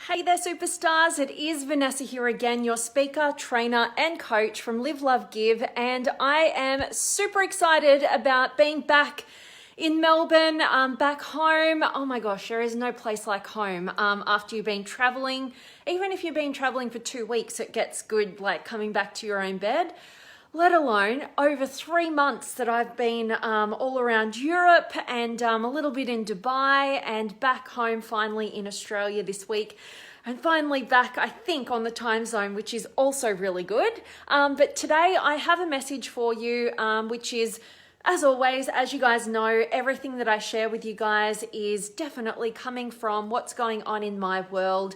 Hey there, superstars. It is Vanessa here again, your speaker, trainer, and coach from Live, Love, Give. And I am super excited about being back in Melbourne, back home. Oh my gosh, there is no place like home. After you've been traveling, even if you've been traveling for 2 weeks, it gets good, like coming back to your own bed. Let alone over 3 months that I've been all around Europe and a little bit in Dubai and back home finally in Australia this week. And finally back, I think, on the time zone, which is also really good. But today I have a message for you, which is, as always, as you guys know, everything that I share with you guys is definitely coming from what's going on in my world,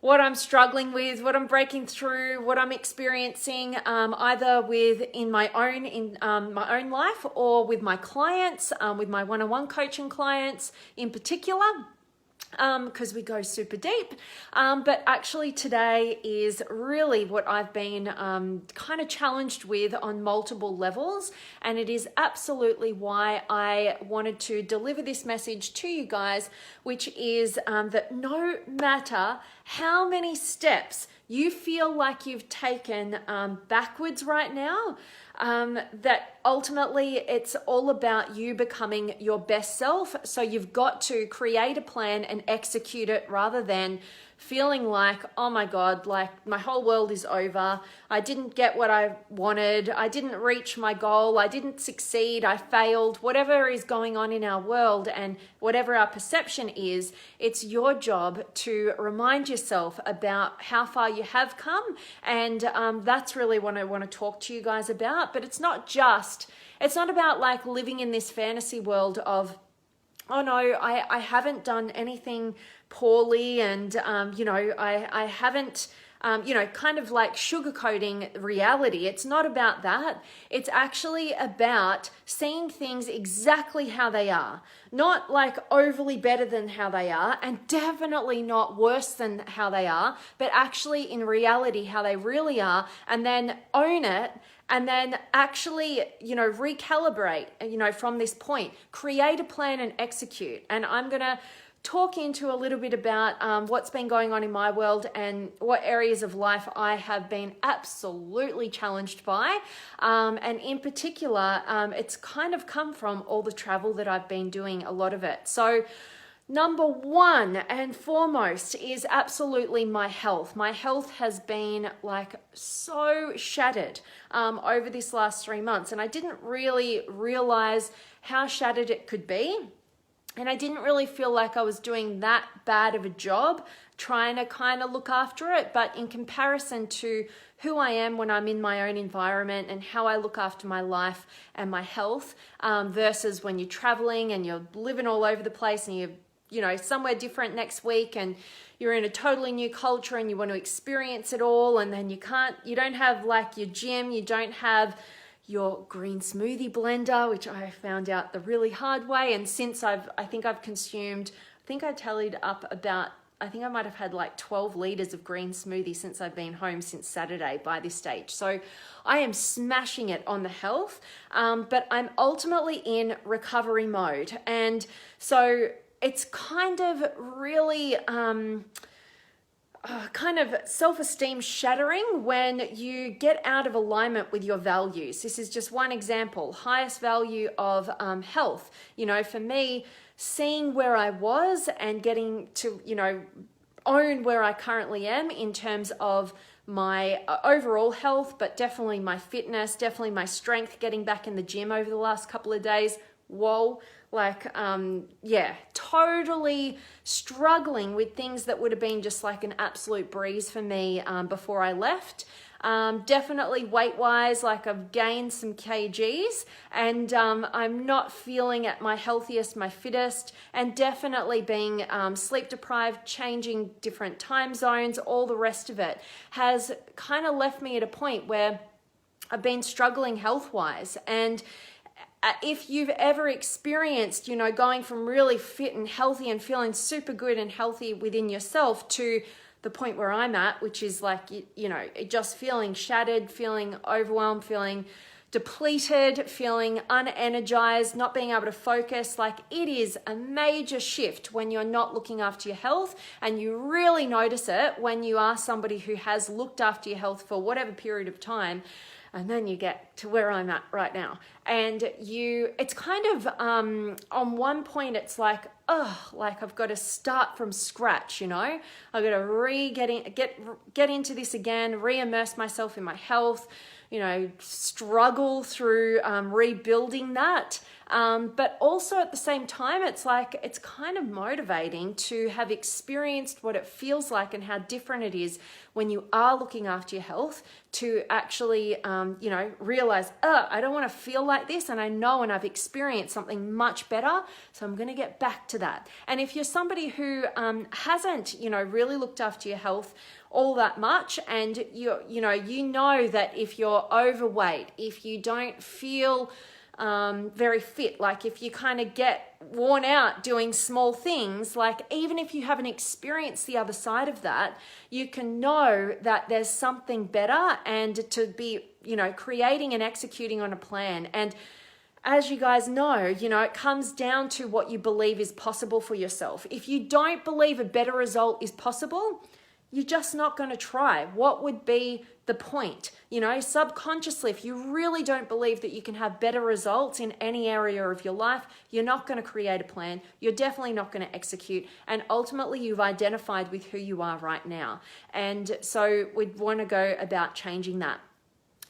what I'm struggling with, what I'm breaking through, what I'm experiencing, either in my own life or with my clients, with my one-on-one coaching clients in particular, because we go super deep. But actually today is really what I've been kind of challenged with on multiple levels. And it is absolutely why I wanted to deliver this message to you guys, which is that no matter how many steps you feel like you've taken backwards right now, that ultimately it's all about you becoming your best self. So you've got to create a plan and execute it rather than feeling like, oh my God, like my whole world is over. I didn't get what I wanted. I didn't reach my goal. I didn't succeed. I failed. Whatever is going on in our world and whatever our perception is, it's your job to remind yourself about how far you have come. And that's really what I want to talk to you guys about. But it's not about like living in this fantasy world of, oh no, I haven't done anything poorly and, I haven't, kind of like sugarcoating reality. It's not about that. It's actually about seeing things exactly how they are, not like overly better than how they are and definitely not worse than how they are, but actually in reality, how they really are, and then own it. And then actually, recalibrate, from this point, create a plan and execute. And I'm going to talk into a little bit about what's been going on in my world and what areas of life I have been absolutely challenged by. And in particular, it's kind of come from all the travel that I've been doing, a lot of it. So number one and foremost is absolutely my health. My health has been like so shattered over this last 3 months, and I didn't really realize how shattered it could be. And I didn't really feel like I was doing that bad of a job trying to kind of look after it. But in comparison to who I am when I'm in my own environment and how I look after my life and my health versus when you're traveling and you're living all over the place and you're somewhere different next week and you're in a totally new culture and you want to experience it all, and then you don't have like your gym, you don't have your green smoothie blender, which I found out the really hard way. And since I think I tallied up about, I think I might have had like 12 liters of green smoothie since I've been home since Saturday by this stage. So I am smashing it on the health, but I'm ultimately in recovery mode. And so it's kind of really kind of self-esteem shattering when you get out of alignment with your values. This is just one example. Highest value of health. For me, seeing where I was and getting to, own where I currently am in terms of my overall health, but definitely my fitness, definitely my strength, getting back in the gym over the last couple of days. Whoa. Totally struggling with things that would have been just like an absolute breeze for me before I left. Definitely weight-wise, like I've gained some kgs and I'm not feeling at my healthiest, my fittest, and definitely being sleep-deprived, changing different time zones, all the rest of it has kind of left me at a point where I've been struggling health-wise. And if you've ever experienced, going from really fit and healthy and feeling super good and healthy within yourself to the point where I'm at, which is like, just feeling shattered, feeling overwhelmed, feeling depleted, feeling unenergized, not being able to focus. Like, it is a major shift when you're not looking after your health, and you really notice it when you are somebody who has looked after your health for whatever period of time. And then you get to where I'm at right now. And it's kind of, on one point, it's like, like I've got to start from scratch, you know? I've got to get into this again, re-immerse myself in my health, you know, struggle through rebuilding that. But also at the same time, it's like, it's kind of motivating to have experienced what it feels like and how different it is when you are looking after your health, to actually, you know, realize, I don't want to feel like this, and I know, and I've experienced something much better, so I'm going to get back to that. And if you're somebody who hasn't, you know, really looked after your health all that much, and you know that if you're overweight, if you don't feel very fit, like if you kind of get worn out doing small things, like even if you haven't experienced the other side of that, you can know that there's something better, and to be, you know, creating and executing on a plan. And as you guys know, you know, it comes down to what you believe is possible for yourself. If you don't believe a better result is possible, you're just not going to try. What would be the point? You know, subconsciously, if you really don't believe that you can have better results in any area of your life, you're not going to create a plan. You're definitely not going to execute. And ultimately, you've identified with who you are right now. And so we'd want to go about changing that.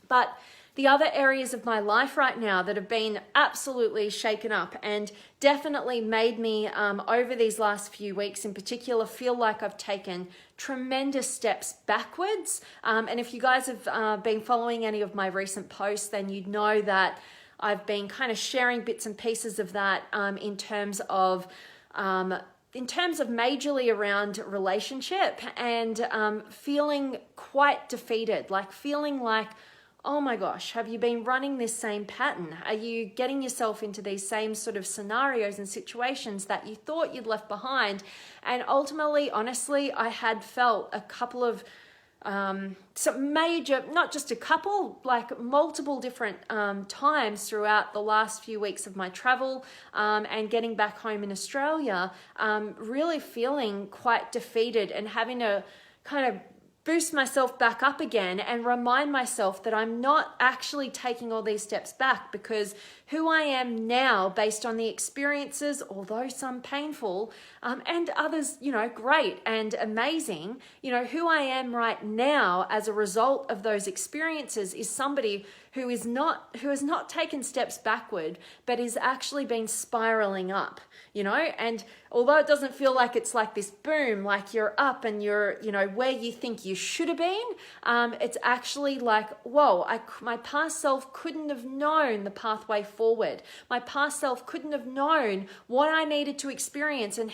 But the other areas of my life right now that have been absolutely shaken up and definitely made me, over these last few weeks in particular, feel like I've taken tremendous steps backwards. And if you guys have been following any of my recent posts, then you'd know that I've been kind of sharing bits and pieces of that in terms of majorly around relationship, and feeling quite defeated, like feeling like, oh my gosh, have you been running this same pattern? Are you getting yourself into these same sort of scenarios and situations that you thought you'd left behind? And ultimately, honestly, I had felt a couple of some major, not just a couple, like multiple different times throughout the last few weeks of my travel and getting back home in Australia, really feeling quite defeated and having to kind of boost myself back up again and remind myself that I'm not actually taking all these steps back, because who I am now, based on the experiences, although some painful, and others, you know, great and amazing, you know, who I am right now as a result of those experiences is somebody who has not taken steps backward, but is actually been spiraling up, you know. And although it doesn't feel like it's like this boom, like you're up and you're, you know, where you think you should have been, it's actually like, whoa, my past self couldn't have known the pathway forward. My past self couldn't have known what I needed to experience and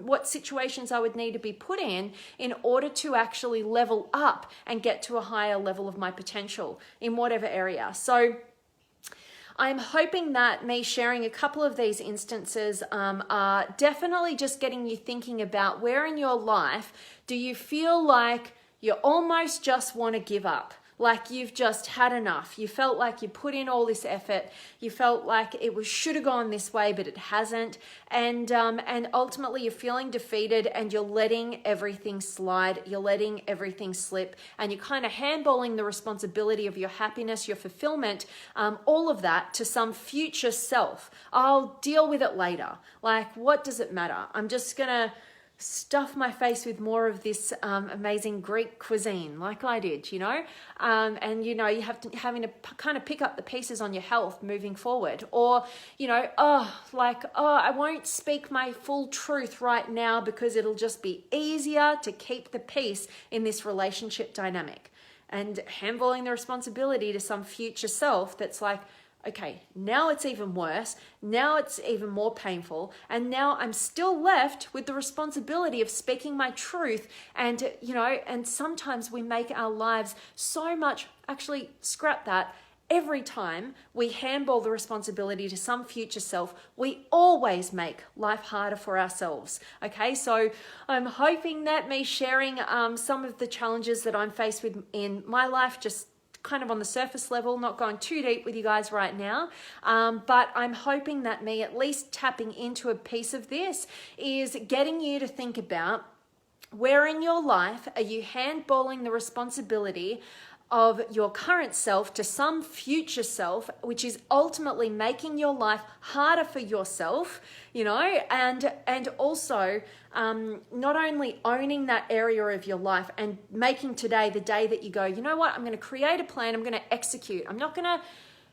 what situations I would need to be put in order to actually level up and get to a higher level of my potential in whatever area. So I'm hoping that me sharing a couple of these instances are definitely just getting you thinking about where in your life do you feel like you almost just want to give up. Like you've just had enough. You felt like you put in all this effort. You felt like it should have gone this way, but it hasn't. And ultimately you're feeling defeated and you're letting everything slide. You're letting everything slip, and you're kind of handballing the responsibility of your happiness, your fulfillment, all of that to some future self. I'll deal with it later. Like, what does it matter? I'm just gonna stuff my face with more of this amazing Greek cuisine like I did, you know, and you know, having to kind of pick up the pieces on your health moving forward, or you know, I won't speak my full truth right now because it'll just be easier to keep the peace in this relationship dynamic, and handballing the responsibility to some future self that's like, okay, now it's even worse. Now it's even more painful. And now I'm still left with the responsibility of speaking my truth. And, you know, and sometimes we make our lives so much, actually scrap that. Every time we handball the responsibility to some future self, we always make life harder for ourselves. Okay, so I'm hoping that me sharing some of the challenges that I'm faced with in my life just kind of on the surface level, not going too deep with you guys right now. But I'm hoping that me at least tapping into a piece of this is getting you to think about where in your life are you handballing the responsibility of your current self to some future self, which is ultimately making your life harder for yourself, you know, and also not only owning that area of your life and making today the day that you go, you know what, I'm going to create a plan, I'm going to execute. I'm not going to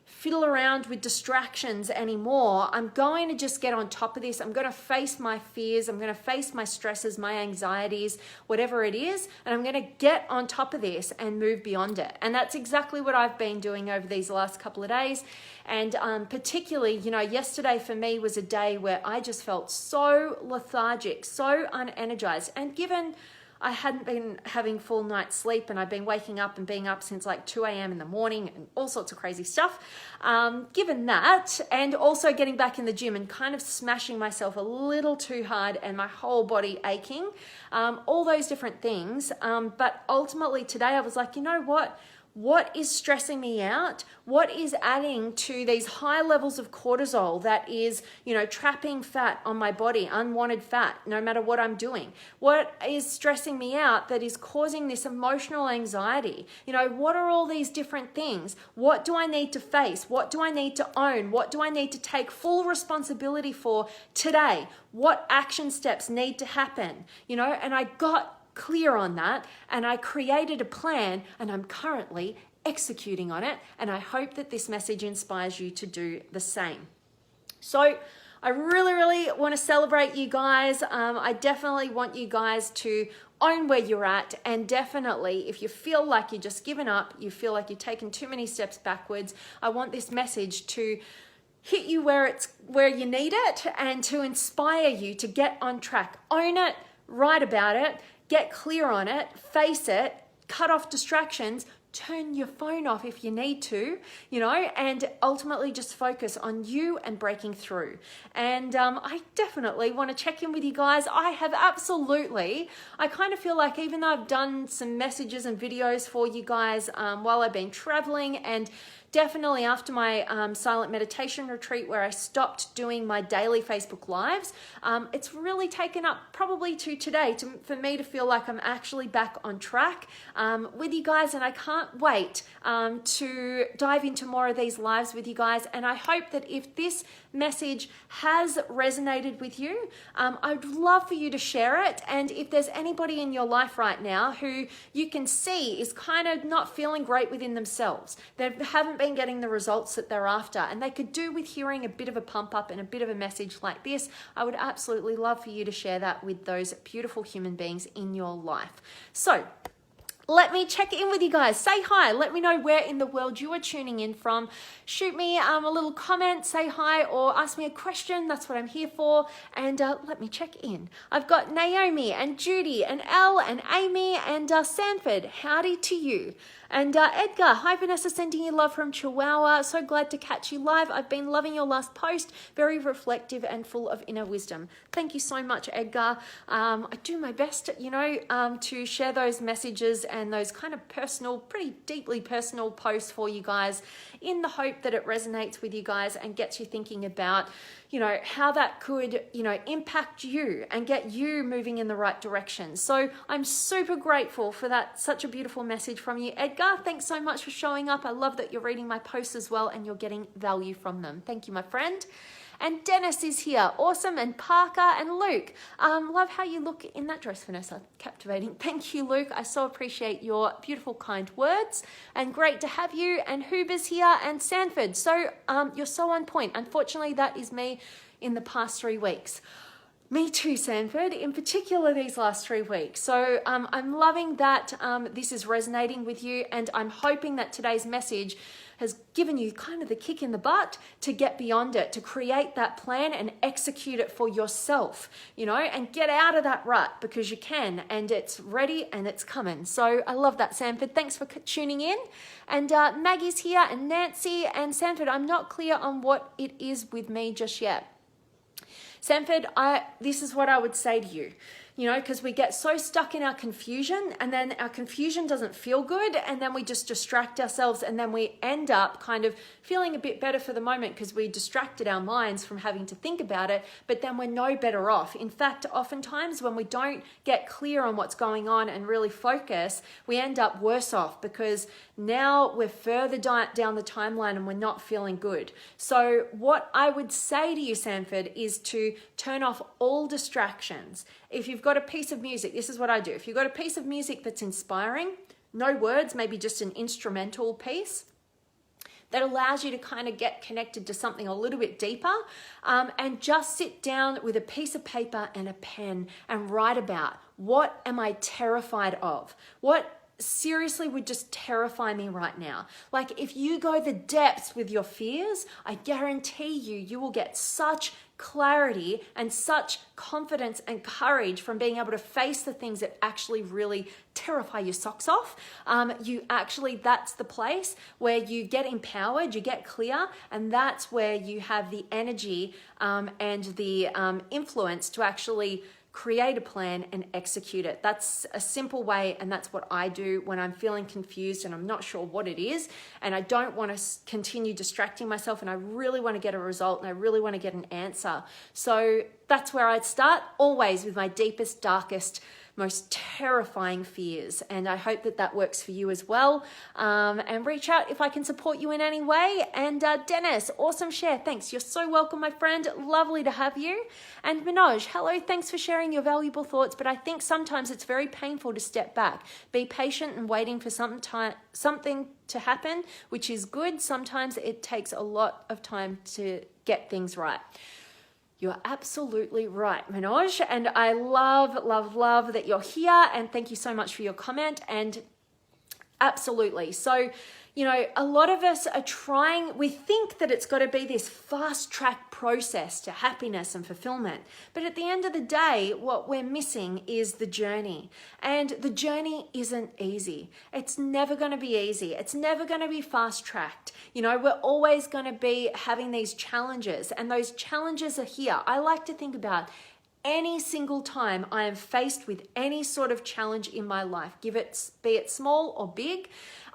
fiddle around with distractions anymore. I'm going to just get on top of this. I'm going to face my fears. I'm going to face my stresses, my anxieties, whatever it is. And I'm going to get on top of this and move beyond it. And that's exactly what I've been doing over these last couple of days. And particularly, you know, yesterday for me was a day where I just felt so lethargic, so unenergized. And given I hadn't been having full night's sleep and I've been waking up and being up since like 2 a.m. in the morning and all sorts of crazy stuff. Given that, and also getting back in the gym and kind of smashing myself a little too hard and my whole body aching, all those different things. But ultimately today I was like, you know what? What is stressing me out? What is adding to these high levels of cortisol that is, you know, trapping fat on my body, unwanted fat, no matter what I'm doing? What is stressing me out that is causing this emotional anxiety? You know, what are all these different things? What do I need to face? What do I need to own? What do I need to take full responsibility for today? What action steps need to happen? You know, and I got clear on that and I created a plan and I'm currently executing on it, and I hope that this message inspires you to do the same. So I really want to celebrate you guys. I definitely want you guys to own where you're at, and definitely if you feel like you're just given up, you feel like you're taking too many steps backwards, I want this message to hit you where you need it and to inspire you to get on track. Own it, write about it, get clear on it, face it, cut off distractions, turn your phone off if you need to, you know, and ultimately just focus on you and breaking through. And I definitely want to check in with you guys. I kind of feel like even though I've done some messages and videos for you guys while I've been traveling, and definitely after my silent meditation retreat where I stopped doing my daily Facebook Lives, it's really taken up probably to today for me to feel like I'm actually back on track with you guys, and I can't wait to dive into more of these lives with you guys. And I hope that if this message has resonated with you, I'd love for you to share it. And if there's anybody in your life right now who you can see is kind of not feeling great within themselves, they haven't been getting the results that they're after, and they could do with hearing a bit of a pump up and a bit of a message like this, I would absolutely love for you to share that with those beautiful human beings in your life. So let me check in with you guys. Say hi. Let me know where in the world you are tuning in from. Shoot me a little comment, say hi, or ask me a question. That's what I'm here for. And let me check in. I've got Naomi and Judy and Elle and Amy and Sanford. Howdy to you. And Edgar, hi Vanessa, sending you love from Chihuahua. So glad to catch you live. I've been loving your last post. Very reflective and full of inner wisdom. Thank you so much, Edgar. I do my best, you know, to share those messages and those kind of personal, pretty deeply personal posts for you guys in the hope that it resonates with you guys and gets you thinking about, you know, how that could, you know, impact you and get you moving in the right direction. So I'm super grateful for that. Such a beautiful message from you, Edgar. Thanks so much for showing up. I love that you're reading my posts as well and you're getting value from them. Thank you, my friend. And Dennis is here. Awesome. And Parker and Luke. Love how you look in that dress, Vanessa. Captivating. Thank you, Luke. I so appreciate your beautiful, kind words. And great to have you. And Huber's here and Sanford. So you're so on point. Unfortunately, that is me in the past 3 weeks. Me too, Sanford, in particular these last 3 weeks. So I'm loving that this is resonating with you, and I'm hoping that today's message has given you kind of the kick in the butt to get beyond it, to create that plan and execute it for yourself, you know, and get out of that rut because you can, and it's ready and it's coming. So I love that, Sanford. Thanks for tuning in. And Maggie's here, and Nancy and Sanford. I'm not clear on what it is with me just yet. Sanford, this is what I would say to you. because we get so stuck in our confusion, and then our confusion doesn't feel good, and then we just distract ourselves, and then we end up kind of feeling a bit better for the moment because we distracted our minds from having to think about it, but then we're no better off. In fact, oftentimes when we don't get clear on what's going on and really focus, we end up worse off because now we're further down the timeline and we're not feeling good. So what I would say to you, Sanford, is to turn off all distractions. If you've got a piece of music, this is what I do. If you've got a piece of music that's inspiring, no words, maybe just an instrumental piece, that allows you to kind of get connected to something a little bit deeper, and just sit down with a piece of paper and a pen and write about, what am I terrified of? What seriously would just terrify me right now? Like, if you go the depths with your fears, I guarantee you will get such clarity and such confidence and courage from being able to face the things that actually really terrify your socks off. That's the place where you get empowered, you get clear, and that's where you have the energy and the influence to actually create a plan and execute it. That's a simple way, and that's what I do when I'm feeling confused and I'm not sure what it is, and I don't want to continue distracting myself, and I really want to get a result and I really want to get an answer. So that's where I'd start, always with my deepest, darkest, most terrifying fears. And I hope that that works for you as well. And reach out if I can support you in any way. And Dennis, awesome share. Thanks. You're so welcome, my friend. Lovely to have you. And Manoj, hello. Thanks for sharing your valuable thoughts. But I think sometimes it's very painful to step back. Be patient and waiting for something to happen, which is good. Sometimes it takes a lot of time to get things right. You're absolutely right, Manoj. And I love, love, love that you're here. And thank you so much for your comment. And absolutely. So, a lot of us are we think that it's got to be this fast track process to happiness and fulfillment. But at the end of the day, what we're missing is the journey. And the journey isn't easy. It's never going to be easy. It's never going to be fast tracked. We're always going to be having these challenges, and those challenges are here. I like to think about any single time I am faced with any sort of challenge in my life, be it small or big,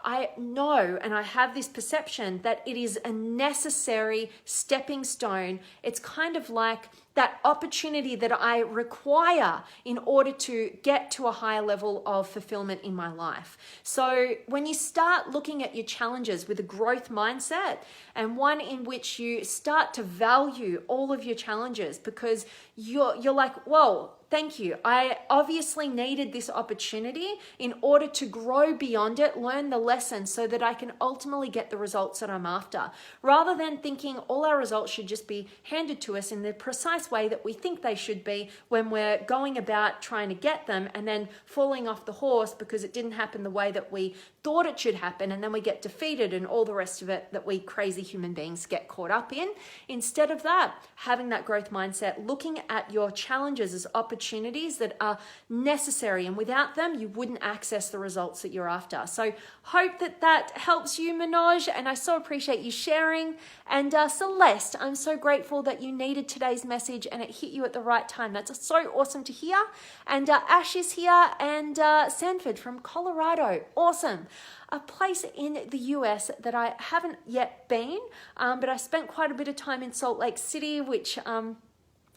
I know and I have this perception that it is a necessary stepping stone. It's kind of like that opportunity that I require in order to get to a higher level of fulfillment in my life. So when you start looking at your challenges with a growth mindset, and one in which you start to value all of your challenges, because you're like, whoa, thank you. I obviously needed this opportunity in order to grow beyond it, learn the lesson so that I can ultimately get the results that I'm after. Rather than thinking all our results should just be handed to us in the precise way that we think they should be when we're going about trying to get them, and then falling off the horse because it didn't happen the way that we thought it should happen, and then we get defeated and all the rest of it that we crazy human beings get caught up in. Instead of that, having that growth mindset, looking at your challenges as opportunities that are necessary, and without them you wouldn't access the results that you're after. So hope that helps you, Manoj, and I so appreciate you sharing. And Celeste, I'm so grateful that you needed today's message and it hit you at the right time. That's so awesome to hear. And Ash is here, and Sanford from Colorado. Awesome. A place in the US that I haven't yet been, but I spent quite a bit of time in Salt Lake City, which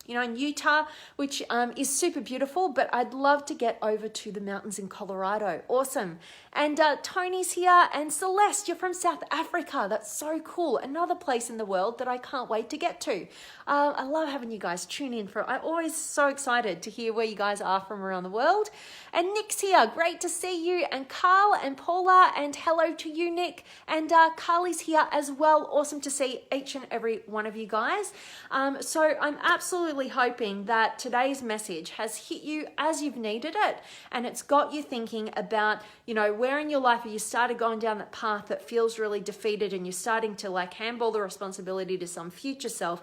in Utah, which is super beautiful, but I'd love to get over to the mountains in Colorado. Awesome. And Tony's here, and Celeste, you're from South Africa. That's so cool. Another place in the world that I can't wait to get to. I love having you guys tune in I'm always so excited to hear where you guys are from around the world. And Nick's here. Great to see you. And Carl and Paula, and hello to you, Nick. And Carly's here as well. Awesome to see each and every one of you guys. So I'm absolutely hoping that today's message has hit you as you've needed it, and it's got you thinking about, where in your life have you started going down that path that feels really defeated, and you're starting to handball the responsibility to some future self,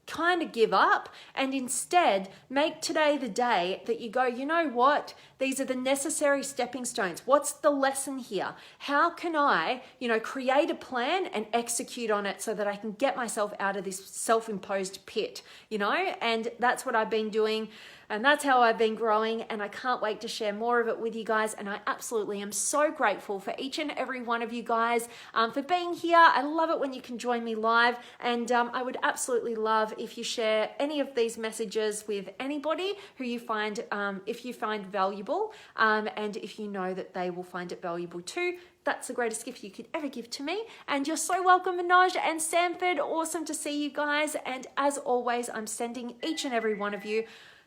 kind of give up, and instead make today the day that you go, you know what? These are the necessary stepping stones. What's the lesson here? How can I, create a plan and execute on it so that I can get myself out of this self-imposed pit, And that's what I've been doing And that's how I've been growing, and I can't wait to share more of it with you guys. And I absolutely am so grateful for each and every one of you guys for being here. I love it when you can join me live, and I would absolutely love if you share any of these messages with anybody who you find, if you find valuable, and if you know that they will find it valuable too. That's the greatest gift you could ever give to me. And you're so welcome, Manoj and Sanford. Awesome to see you guys. And as always, I'm sending each and every one of you,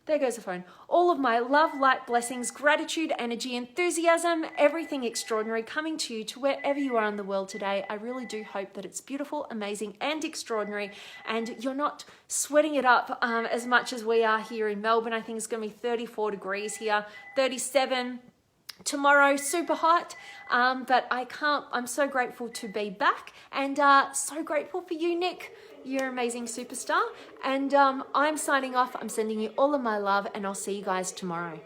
there goes the phone, all of my love, light, blessings, gratitude, energy, enthusiasm, everything extraordinary coming to you to wherever you are in the world today. I really do hope that it's beautiful, amazing, and extraordinary, and you're not sweating it up as much as we are here in Melbourne. I think it's going to be 34 degrees here, 37 tomorrow, super hot, but I'm so grateful to be back, and so grateful for you, Nick. You're an amazing superstar, and I'm signing off. I'm sending you all of my love, and I'll see you guys tomorrow.